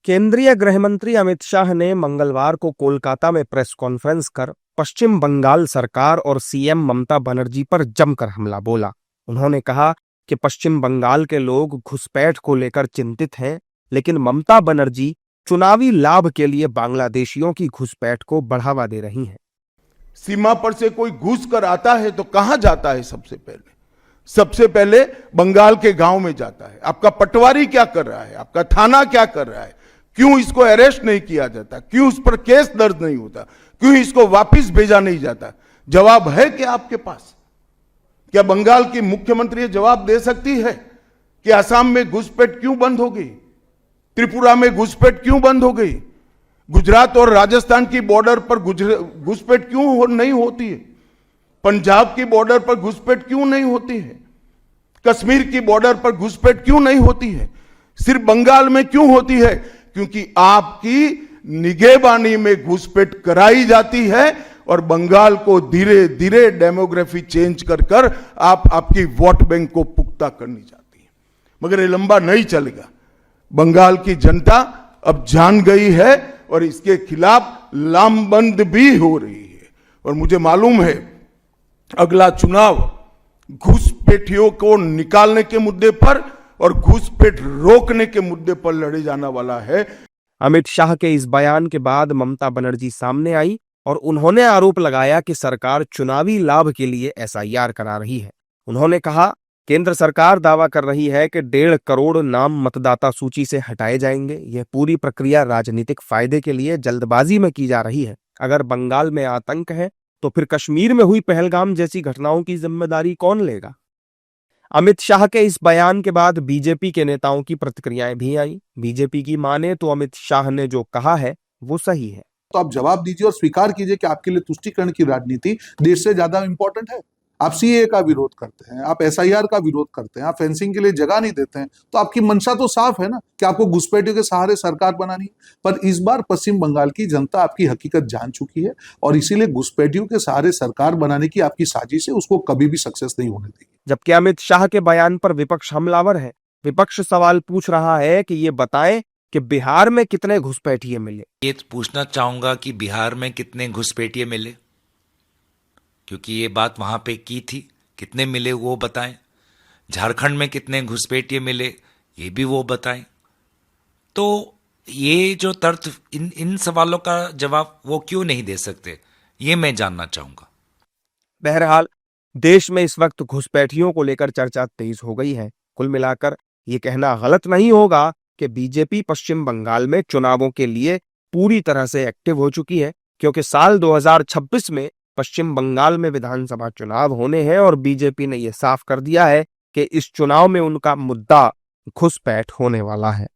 केंद्रीय गृह मंत्री अमित शाह ने मंगलवार को कोलकाता में प्रेस कॉन्फ्रेंस कर पश्चिम बंगाल सरकार और सीएम ममता बनर्जी पर जमकर हमला बोला। उन्होंने कहा कि पश्चिम बंगाल के लोग घुसपैठ को लेकर चिंतित हैं, लेकिन ममता बनर्जी चुनावी लाभ के लिए बांग्लादेशियों की घुसपैठ को बढ़ावा दे रही हैं। सीमा पर से कोई घुस कर आता है तो कहां जाता है? सबसे पहले बंगाल के गांव में जाता है। आपका पटवारी क्या कर रहा है? आपका थाना क्या कर रहा है? क्यों इसको अरेस्ट नहीं किया जाता? क्यों उस पर केस दर्ज नहीं होता? क्यों इसको वापस भेजा नहीं जाता? जवाब है क्या आपके पास? क्या बंगाल की मुख्यमंत्री ये जवाब दे सकती है कि असम में घुसपैठ क्यों बंद हो गई? त्रिपुरा में घुसपैठ क्यों बंद हो गई? गुजरात और राजस्थान की बॉर्डर पर घुसपैठ क्यों नहीं होती है? पंजाब की बॉर्डर पर घुसपैठ क्यों नहीं होती है? कश्मीर की बॉर्डर पर घुसपैठ क्यों नहीं होती है? सिर्फ बंगाल में क्यों होती है? क्योंकि आपकी निगहबानी में घुसपैठ कराई जाती है और बंगाल को धीरे धीरे डेमोग्राफी चेंज कर आपकी वोट बैंक को पुख्ता करनी चाहती है। मगर ये लंबा नहीं चलेगा। बंगाल की जनता अब जान गई है और इसके खिलाफ लामबंद भी हो रही है। और मुझे मालूम है अगला चुनाव घुसपैठियों को निकालने के मुद्दे पर और घुसपैठ रोकने के मुद्दे पर लड़े जाने वाला है। अमित शाह के इस बयान के बाद ममता बनर्जी सामने आई और उन्होंने आरोप लगाया कि सरकार चुनावी लाभ के लिए एसआईआर करा रही है। उन्होंने कहा, केंद्र सरकार दावा कर रही है कि 1.5 करोड़ नाम मतदाता सूची से हटाए जाएंगे। यह पूरी प्रक्रिया राजनीतिक फायदे के लिए जल्दबाजी में की जा रही है। अगर बंगाल में आतंक है तो फिर कश्मीर में हुई पहलगाम जैसी घटनाओं की जिम्मेदारी कौन लेगा? अमित शाह के इस बयान के बाद बीजेपी के नेताओं की प्रतिक्रियाएं भी आई। बीजेपी की माने तो अमित शाह ने जो कहा है वो सही है। तो आप जवाब दीजिए और स्वीकार कीजिए कि आपके लिए तुष्टीकरण की राजनीति देश से ज्यादा इंपॉर्टेंट है। आप सीए का विरोध करते हैं, आप एसआईआर का विरोध करते हैं, आप फेंसिंग के लिए जगह नहीं देते हैं, तो आपकी मंशा तो साफ है ना कि आपको घुसपैठियों के सहारे सरकार बनानी है। पर इस बार पश्चिम बंगाल की जनता आपकी हकीकत जान चुकी है और इसीलिए घुसपैठियों के सहारे सरकार बनाने की आपकी साजिश है, उसको कभी भी सक्सेस नहीं होने देगी। जबकि अमित शाह के बयान पर विपक्ष हमलावर है। विपक्ष सवाल पूछ रहा है कि ये बताएं कि बिहार में कितने घुसपैठिए मिले। ये पूछना चाहूंगा कि बिहार में कितने घुसपैठिए मिले, क्योंकि ये बात वहां पे की थी। कितने मिले वो बताएं। झारखंड में कितने घुसपैठिए मिले ये भी वो बताएं। तो ये जो तर्क इन सवालों का जवाब वो क्यों नहीं दे सकते, ये मैं जानना चाहूंगा। बहरहाल देश में इस वक्त घुसपैठियों को लेकर चर्चा तेज हो गई है। कुल मिलाकर ये कहना गलत नहीं होगा कि बीजेपी पश्चिम बंगाल में चुनावों के लिए पूरी तरह से एक्टिव हो चुकी है, क्योंकि साल 2026 में पश्चिम बंगाल में विधानसभा चुनाव होने हैं और बीजेपी ने यह साफ कर दिया है कि इस चुनाव में उनका मुद्दा घुसपैठ होने वाला है।